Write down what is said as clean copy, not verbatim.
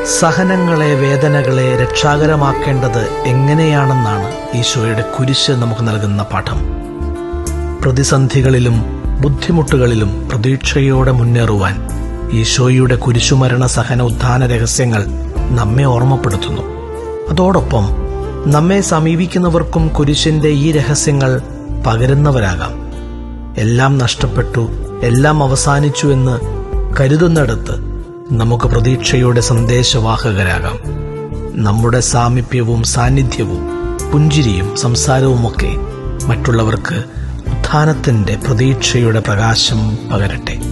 സഹനങ്ങളെ, വേദനകളെ രക്ഷാകരമാക്കേണ്ടത് എങ്ങനെയാണെന്നാണ് ഈശോയുടെ കുരിശ് നമുക്ക് നൽകുന്ന പാഠം. പ്രതിസന്ധികളിലും ബുദ്ധിമുട്ടുകളിലും പ്രതീക്ഷയോടെ മുന്നേറുവാൻ ഈശോയുടെ കുരിശുമരണ സഹന ഉത്ഥാന രഹസ്യങ്ങൾ നമ്മെ ഓർമ്മപ്പെടുത്തുന്നു. അതോടൊപ്പം നമ്മെ സമീപിക്കുന്നവർക്കും കുരിശിന്റെ ഈ രഹസ്യങ്ങൾ പകരുന്നവരാകാം. എല്ലാം നഷ്ടപ്പെട്ടു, എല്ലാം അവസാനിച്ചു എന്ന് കരുതുന്നിടത്ത് നമുക്ക് പ്രതീക്ഷയുടെ സന്ദേശവാഹകരാകാം. നമ്മുടെ സാമീപ്യവും സാന്നിധ്യവും പുഞ്ചിരിയും സംസാരവുമൊക്കെ മറ്റുള്ളവർക്ക് ഉത്ഥാനത്തിന്റെ പ്രതീക്ഷയുടെ പ്രകാശം പകരട്ടെ.